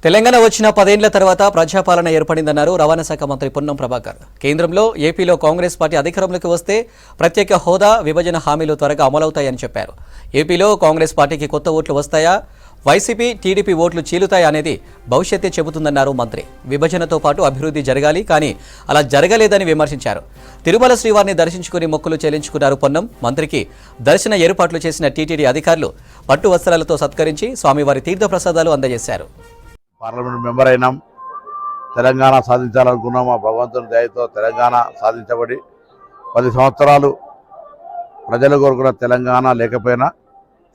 తెలంగాణ వచ్చిన 10 ఏళ్ల తర్వాత ప్రజాపాలన ఏర్పడిందన్నారు రవాణా శాఖ మంత్రి పొన్నం ప్రభాకర్. కేంద్రంలో ఏపీలో కాంగ్రెస్ పార్టీ అధికారంలోకి వస్తే ప్రత్యేక హోదా విభజన హామీలు త్వరగా అమలవుతాయని చెప్పారు. ఏపీలో కాంగ్రెస్ పార్టీకి కొత్త ఓట్లు వస్తాయా, వైసీపీ టీడీపీ ఓట్లు చీలుతాయా అనేది భవిష్యత్తే చెబుతుందన్నారు మంత్రి. విభజనతో పాటు అభివృద్ధి జరగాలి, కానీ అలా జరగలేదని విమర్శించారు. తిరుమల శ్రీవారిని దర్శించుకుని మొక్కులు చెల్లించుకున్నారు పొన్నం. మంత్రికి దర్శన ఏర్పాట్లు చేసిన టీటీడీ అధికారులు పట్టు వస్త్రాలతో సత్కరించి స్వామివారి తీర్థప్రసాదాలు అందజేశారు. పార్లమెంట్ మెంబర్ అయినాం, తెలంగాణ సాధించాలనుకున్నాం. ఆ భగవంతుని దయతో తెలంగాణ సాధించబడి 10 సంవత్సరాలు ప్రజలు కోరుకున్న తెలంగాణ లేకపోయినా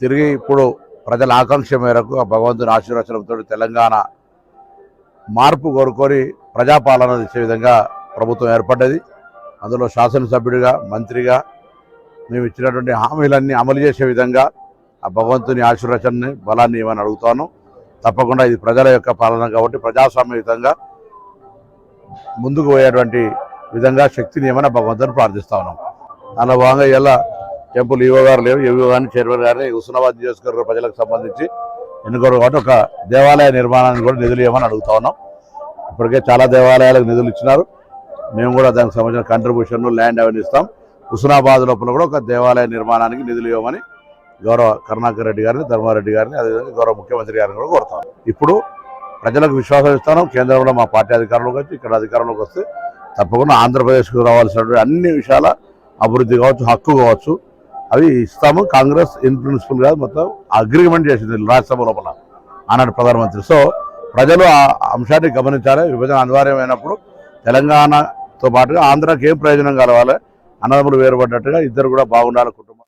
తిరిగి ఇప్పుడు ప్రజల ఆకాంక్ష మేరకు ఆ భగవంతుని ఆశీర్వచనంతో తెలంగాణ మార్పు కోరుకొని ప్రజాపాలన చేసే విధంగా ప్రభుత్వం ఏర్పడ్డది. అందులో శాసనసభ్యుడిగా, మంత్రిగా మేము ఇచ్చినటువంటి హామీలన్నీ అమలు చేసే విధంగా ఆ భగవంతుని ఆశీర్వచనాన్ని బలాన్ని ఇవ్వని అడుగుతాను. తప్పకుండా ఇది ప్రజల యొక్క పాలన కాబట్టి ప్రజాస్వామ్యయుతంగా ముందుకు పోయేటువంటి విధంగా శక్తిని ఏమైనా భగవంతుని ప్రార్థిస్తా ఉన్నాం. దానిలో భాగంగా ఇలా టెంపుల్ ఈవో గారు లేరు, ఈవో గారిని చైర్మన్ గారిని హుస్నాబాద్ నియోజకవర్గ ప్రజలకు సంబంధించి ఎన్నుకోరు కాబట్టి ఒక దేవాలయ నిర్మాణానికి కూడా నిధులు ఇవ్వమని అడుగుతా ఉన్నాం. ఇప్పటికే చాలా దేవాలయాలకు నిధులు ఇచ్చినారు. మేము కూడా దానికి సంబంధించిన కంట్రిబ్యూషన్ ల్యాండ్ అవన్నీ ఇస్తాం. హుస్నాబాద్ లోపల కూడా ఒక దేవాలయ నిర్మాణానికి నిధులు ఇవ్వమని గౌరవ కరుణాకర్ రెడ్డి గారిని, ధర్మారెడ్డి గారిని, అదేవిధంగా గౌరవ ముఖ్యమంత్రి గారిని కూడా కోరుతాం. ఇప్పుడు ప్రజలకు విశ్వాసం ఇస్తాను. కేంద్రంలో మా పార్టీ అధికారంలోకి వచ్చి ఇక్కడ అధికారంలోకి వస్తే తప్పకుండా ఆంధ్రప్రదేశ్కు రావాల్సినటువంటి అన్ని విషయాల అభివృద్ధి కావచ్చు, హక్కు కావచ్చు, అవి ఇస్తాము. కాంగ్రెస్ ఇన్ ప్రిన్సిపల్ గా మొత్తం అగ్రిమెంట్ చేసింది రాజ్యసభ లోపల ఆనాడు ప్రధానమంత్రి. సో ప్రజలు ఆ అంశాన్ని గమనించాలి. విభజన అనివార్యమైనప్పుడు తెలంగాణతో పాటుగా ఆంధ్రాకి ఏం ప్రయోజనం కలవాలి, అన్నదమ్ములు వేరుపడ్డట్టుగా ఇద్దరు కూడా బాగుండాలి కుటుంబం.